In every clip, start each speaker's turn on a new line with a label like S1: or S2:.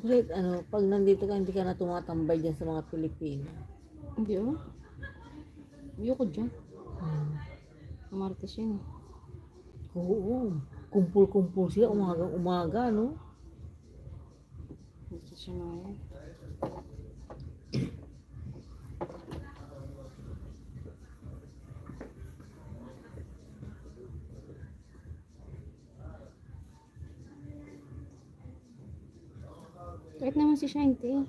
S1: Kahit ano, pag nandito ka, hindi ka na tumatambay dyan sa mga Pilipino.
S2: Hindi oh. Ayoko dyan.
S1: Hmm.
S2: Martes yun eh.
S1: Oo, kumpul-kumpul sila umaga, no?
S2: Martes yun na yan. Kahit naman si Shanti eh.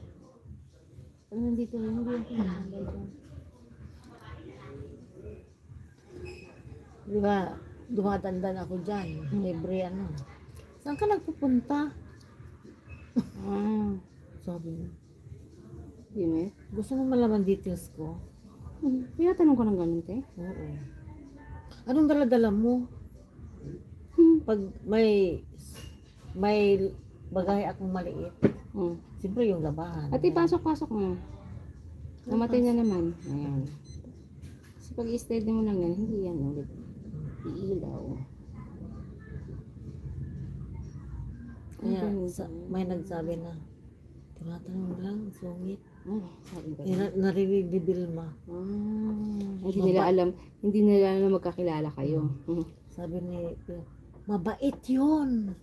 S2: Pag nandito yun, hindi yung pinatambay dyan.
S1: Di ba, dumatandan ako dyan. Libre ano. Saan ka nagpupunta?
S2: Ah,
S1: Sabi niya.
S2: yun eh.
S1: Gusto mo malaman details ko?
S2: Kaya tanong ko ng ganun te.
S1: Oo. Anong dala-dala mo? Pag may bagay akong maliit, siyempre yung labahan.
S2: At ipasok-pasok mo. Namatay na naman. Ayan. Kasi pag i-steady mo lang yan, hindi yan ulit. Iilaw.
S1: Kaya may nagsabi na, tinatanong lang, sungit.
S2: Sabi ba?
S1: Narinig ni Vilma.
S2: Hindi nila alam, hindi nila alam na magkakilala kayo.
S1: Sabi ni mabait yun.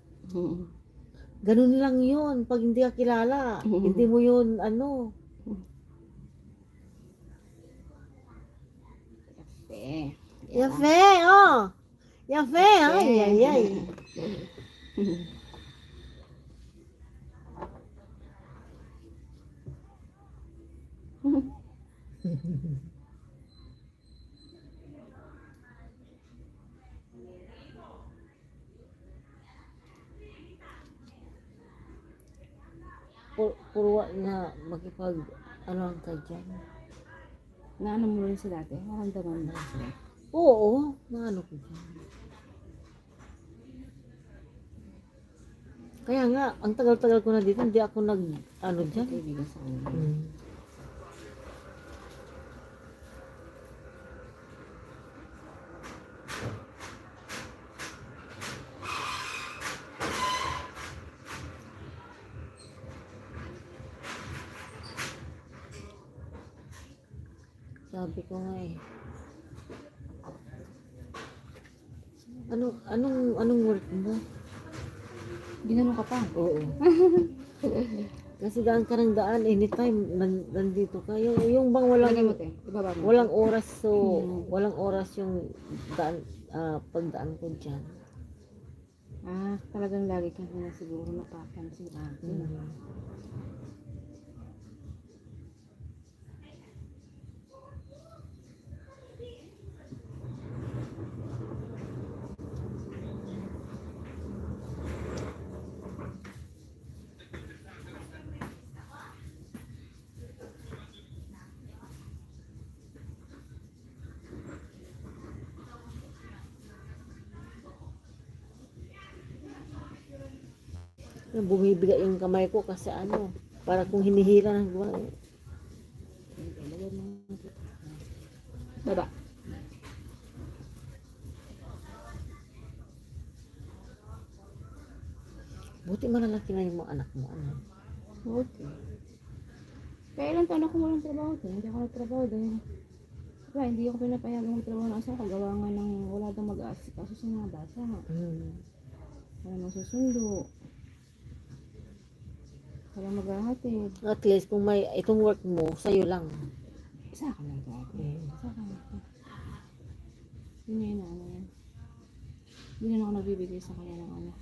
S1: Ganun lang yun. Pag hindi ka kilala, hindi mo yun, ano.
S2: Yafe.
S1: Yafe, oh. Yafe, ay, ay, ay. Puro na makipag, ano ka dyan.
S2: Naano mo rin sila dati? Naramdaman mo rin sila?
S1: Oo, naano ko dyan. Kaya nga, ang tagal-tagal ko na dito, hindi ako ano dyan.
S2: Kaibigan sa kanila.
S1: Sabi ko nga eh. Anong work mo?
S2: Ginano ka pa?
S1: Oo. Kasi daan ka ng daan, anytime nandito ka. Yung bang
S2: Lagay mo te. Ibaba mo.
S1: walang oras, so walang oras yung daan, pagdaan ko dyan.
S2: Talagang lagi ka na siguro napapansin natin.
S1: Bumibigat yung kamay ko kasi ano, para kung hinihila ng buwan.
S2: Baba.
S1: Buti malalaki na yung mga anak mo. Ano?
S2: Okay. Kaya ilang taon ako walang trabaho te. Hindi ako nagtrabaho dahil hindi ako pinapayagang magtrabaho ng asawa ko. Gawa nga ng wala daw mag-aasikaso sa mga bata. Wala masusundo. Wala maghahatid.
S1: At least kung may itong work mo, sa'yo lang.
S2: Isa ka lang dati. Isa ka lang. Yun yun na ano yan. Hindi na ako nagbibigay sa kanya ng ano.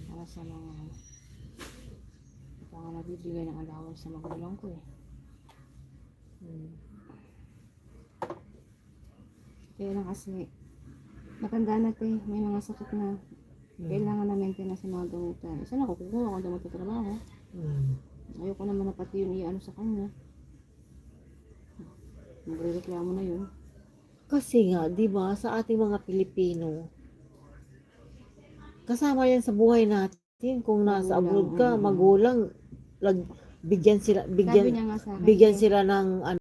S2: Para sa mga baka nagbibigay ng allowance sa magulang ko eh. Kaya lang kasi matanda na te, may mga sakit na kailangan na maintenance sa mga gamutan. Isa na ako kukuha kung daw magtatrabaho. Ayoko naman na pati yun i-ano sa kanya. Magre-reklamo na yun.
S1: Kasi nga, di ba, sa ating mga Pilipino, kasama yan sa buhay natin. Kung nasa abroad ka, magulang, bigyan
S2: Sabi niya nga sa akin,
S1: bigyan sila ng